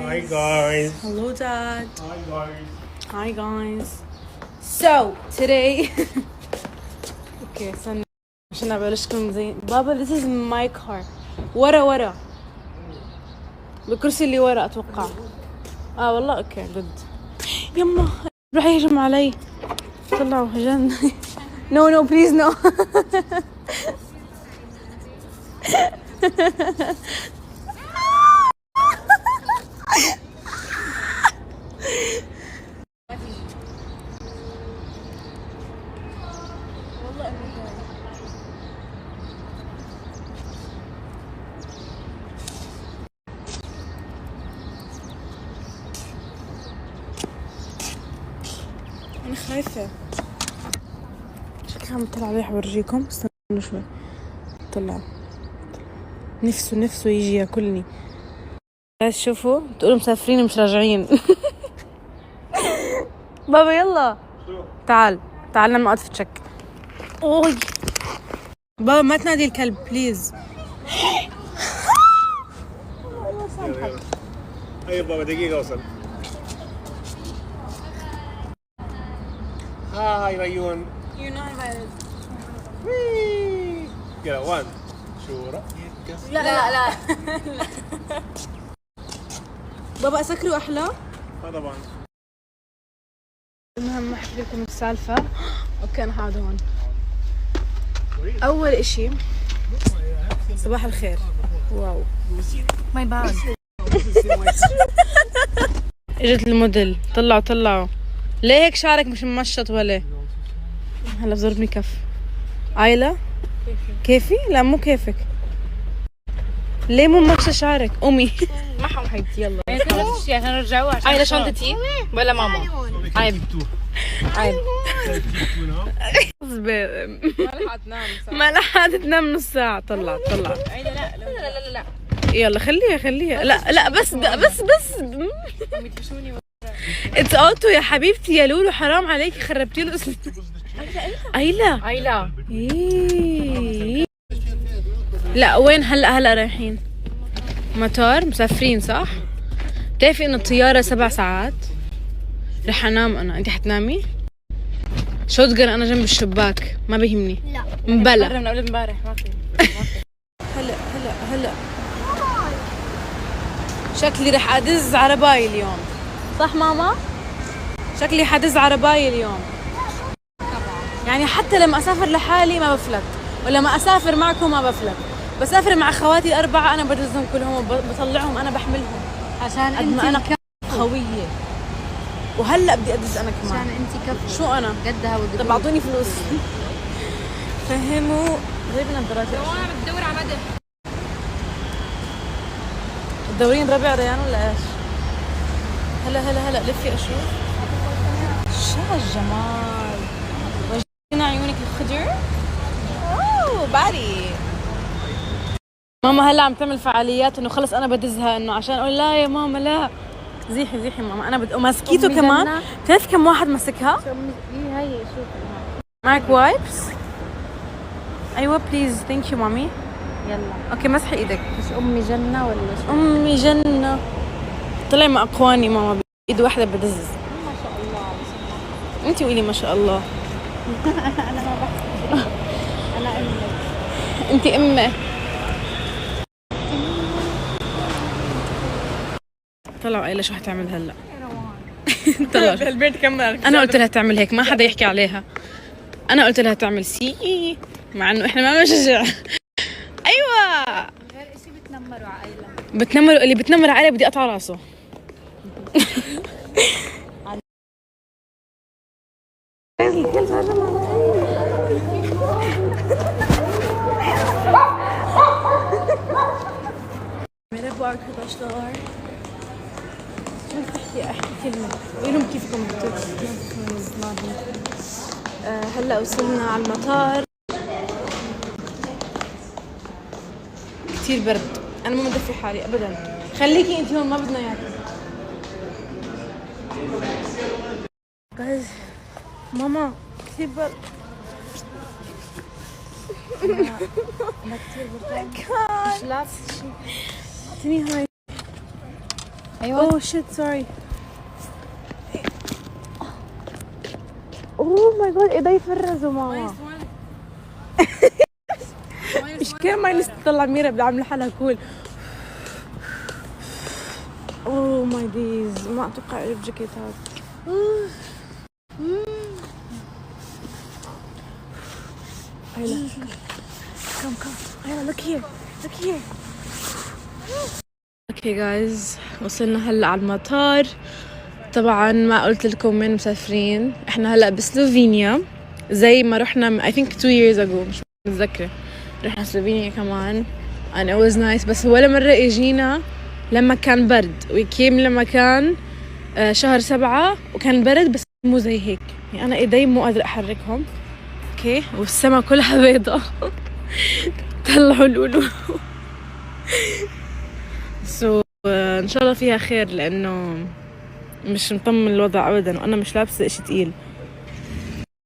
Hi guys. Hello Dad. Hi guys. Hi guys. So today okay استنى عشان ابلشكم زين. بابا this is my car. ورا بالكرسي اللي ورا اتوقع. والله اوكي جود. يما راح يهجم علي. طلعوا هجن. No please no. أنا خايفة. شكلها مطلع عليه حورجيكم. استنوا شوي. طلع. نفسه يجي ياكلني. بس شوفوا تقولوا مسافرين مش راجعين. بابا يلا. تعال لما اقعد في تشك. اوي بابا ما تنادي الكلب بليز. ايوه بابا دقيقة اوصل. هاي ريون. You're not invited. يلا 1 شو رأيك؟ لا. بابا اسكره احلى. طبعا. المهم احكي لكم السالفة. اوكي انا حاضر هون. اول اشي صباح الخير. واو ماي باج. اجت الموديل. طلعوا ليه هيك شعرك مش ممشط ولا هلا ضربني كف. عايلة كيفي؟ لا مو كيفك. ليه مو ممشط شعرك؟ امي معهم حبيبتي يلا عشان نرجعوها. عايلة شنطتي ولا ماما؟ عيب ما لحقت تنام نص ساعة. طلعت. عيلة لا يلا خليها. لا بس اتس اوتو يا حبيبتي يا لولو حرام عليكي خربتي له اسم. عيلة. إيه. لا وين هلا رايحين؟ مطار مسافرين صح؟ بتعرفي انه الطيارة 7 ساعات؟ رح انام انا. انتي حتنامي؟ شوتجن انا جنب الشباك ما بيهمني. لا مبلا من قبل امبارح ما في. هلا شكلي رح ادز عرباي اليوم صح ماما؟ شكلي حدز عرباي اليوم. يعني حتى لما اسافر لحالي ما بفلت، ولما اسافر معكم ما بفلت. بسافر مع اخواتي الاربعه انا بدزهم كلهم وبطلعهم انا بحملهم عشان قد ما انا قويه. وهلا بدي ادز انا كمان عشان انت كفو. شو انا قدها ودي. طب اعطوني فلوس. فهموا غير نظاراتي. انا بتدور على مدح. تدورين ربع ريان ولا ايش؟ هلا لفي اشوف. شو هالجمال. وجهنا عيونك الخضر. اوه باري. ماما هلا عم تعمل فعاليات انه خلص انا بدزها انه عشان اقول لا يا ماما لا. زيحي ماما انا وماسكيته كمان. بتعرف كم واحد مسكها؟ هي شوفي معك وايبس؟ ايوه بليز ثانك يو مامي. يلا اوكي مسحي ايدك. بس امي جنة ولا شو؟ امي جنة. طلع مع اقواني ماما بايد واحدة بدز. ما شاء الله. انتي قولي ما شاء الله. انا ما بحكي. انا امك. انتي امي. طلعوا قايله شو حتعمل هلا. طلعوا البيت كمل. انا قلت لها تعمل هيك ما حدا يحكي عليها. انا قلت لها تعمل سي مع انه احنا ما بنشجع. ايوه غير شيء بتنمروا على عائلة. بتنمر اللي بتنمر عليه بدي اقطع راسه. Merhaba arkadaşlar. احكي كلمة قولوا كيفكم هلا وصلنا على المطار. كثير برد. انا ما بدفي حالي ابدا. خليكي انت هون ما بدنا اياك. ماما كثير برد. انا كثير برتاح. مش لابسه شيء. اعطيني هاي. ايوه اوه شيت سوري. اوه ماي جاد ايدي فرزوا ماما. مش كان ما نطلع ميرا بدها عامله حالها كول. اوه ماي ديز ما اتوقع اجيب جاكيتات. Come. Ayla, look here. Okay guys, وصلنا هلا على المطار. طبعا ما قلت لكم وين مسافرين. احنا هلا بسلوفينيا زي ما رحنا I think 2 years ago، مش متذكرة. رحنا سلوفينيا كمان and it was nice. بس ولا مرة اجينا لما كان برد. we came لما كان شهر 7 وكان برد، بس مو زي هيك. يعني انا ايدي مو قادرة احركهم. اوكي والسما كلها بيضة. طلعوا لولو. ان شاء الله فيها خير، لانه مش مطمن الوضع ابدا، وانا مش لابسه اشي تقيل.